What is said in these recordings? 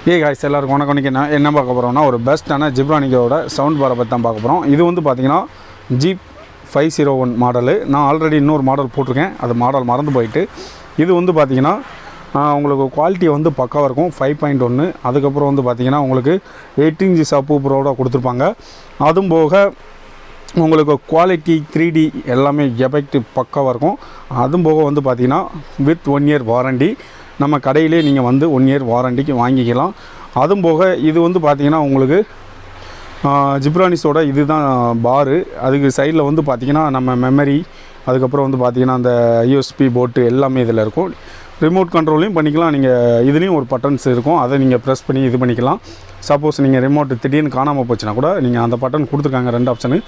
ஏ guys எல்லாருக்கும் வணக்கம். இன்றைக்கி என்ன பார்க்க போகிறோம்னா ஒரு பெஸ்ட்டான ஜிப்ரானிக்கோட சவுண்ட் பாரை பற்றி தான் பார்க்க போகிறோம். இது வந்து பார்த்திங்கன்னா ஜீப் 501 மாடலு. நான் ஆல்ரெடி இன்னொரு மாடல் போட்டிருக்கேன், அது மாடல் மறந்து போயிட்டு. இது வந்து பார்த்திங்கன்னா உங்களுக்கு குவாலிட்டி வந்து பக்காவாக இருக்கும். 5.1. அதுக்கப்புறம் வந்து பார்த்திங்கன்னா உங்களுக்கு 8 இன்ச் சப்வூஃபரோட கொடுத்துருப்பாங்க. அதுவும் போக உங்களுக்கு குவாலிட்டி 3D எல்லாமே எஃபெக்ட் பக்காவாக இருக்கும். அதுவும் போக வந்து பார்த்திங்கன்னா வித் 1 இயர் வாரண்டி. நம்ம கடையிலே நீங்கள் வந்து 1 இயர் வாரண்டிக்கு வாங்கிக்கலாம். அதுவும் போக இது வந்து பார்த்திங்கன்னா உங்களுக்கு ஜிப்ரானிஸோட இது தான் பாரு. அதுக்கு சைடில் வந்து பார்த்திங்கன்னா நம்ம மெமரி, அதுக்கப்புறம் வந்து பார்த்திங்கன்னா அந்த யூஎஸ்பி போட்டு எல்லாமே இதில் இருக்கும். ரிமோட் கண்ட்ரோலையும் பண்ணிக்கலாம். நீங்கள் இதுலேயும் ஒரு பட்டன்ஸ் இருக்கும், அதை நீங்கள் ப்ரெஸ் பண்ணி இது பண்ணிக்கலாம். சப்போஸ் நீங்கள் ரிமோட் திடீர்னு காணாமல் போச்சுன்னா கூட நீங்கள் அந்த பட்டன் கொடுத்துருக்காங்க. 2 ஆப்ஷனு.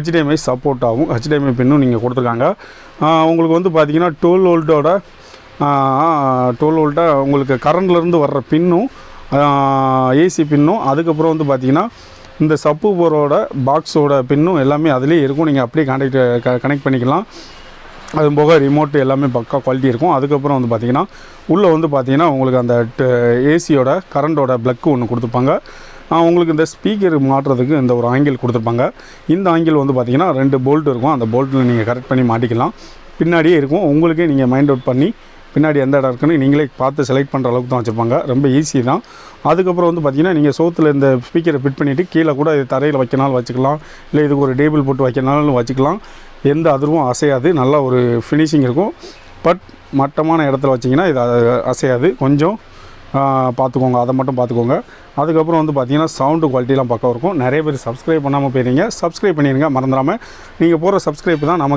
HDMI சப்போர்ட் ஆகும். HDMI பின்னும் நீங்கள் கொடுத்துருக்காங்க. உங்களுக்கு வந்து பார்த்திங்கன்னா 12 வோல்ட்டோட 12 வோல்ட்டாக உங்களுக்கு கரண்ட்லேருந்து வர்ற பின்னும் ஏசி பின்னும், அதுக்கப்புறம் வந்து பார்த்திங்கன்னா இந்த சப்வூஃபரோட பாக்ஸோட பின்னும் எல்லாமே அதிலே இருக்கும். நீங்கள் அப்படியே கனெக்ட் பண்ணிக்கலாம். அது போக ரிமோட் எல்லாமே பக்கா குவாலிட்டி இருக்கும். அதுக்கப்புறம் வந்து பார்த்திங்கன்னா உள்ளே வந்து பார்த்திங்கன்னா உங்களுக்கு அந்த ஏசியோட கரண்டோட ப்ளக்கு ஒன்று கொடுத்துருப்பாங்க. உங்களுக்கு இந்த ஸ்பீக்கர் மாட்டுறதுக்கு இந்த ஒரு ஆங்கிள் கொடுத்துருப்பாங்க. இந்த ஆங்கிள் வந்து பார்த்திங்கன்னா 2 போல்ட் இருக்கும். அந்த போல்ட்டில் நீங்கள் கரெக்ட் பண்ணி மாட்டிக்கலாம். பின்னாடியே இருக்கும். உங்களுக்கே நீங்கள் மைண்ட் அவுட் பண்ணி பின்னாடி எந்த இடம் இருக்குன்னு நீங்களே பார்த்து செலக்ட் பண்ணுற அளவுக்கு தான் வச்சுருப்பாங்க. ரொம்ப ஈஸி தான். அதுக்கப்புறம் வந்து பார்த்திங்கன்னா நீங்கள் சோத்தில் இந்த ஸ்பீக்கரை ஃபிட் பண்ணிவிட்டு கீழே கூட இது தரையில் வைக்கனாலும் வச்சுக்கலாம், இல்லை இதுக்கு ஒரு டேபிள் போட்டு வைக்கனாலும் வச்சுக்கலாம். எந்த அதிர்வும் அசையாது. நல்ல ஒரு ஃபினிஷிங் இருக்கும். பட் மட்டமான இடத்துல வச்சிங்கன்னா இது அசையாது. கொஞ்சம் பார்த்துக்கோங்க, அதை மட்டும் பார்த்துக்கோங்க. அதுக்கப்புறம் வந்து பார்த்திங்கன்னா சவுண்டு குவாலிட்டிலாம் பக்கம் இருக்கும். நிறைய பேர் சப்ஸ்கிரைப் பண்ணாமல் போயிருங்க. சப்ஸ்கிரைப் பண்ணிடுங்க மறந்துடாமல். நீங்கள் போகிற சப்ஸ்கிரைப் தான் நமக்கு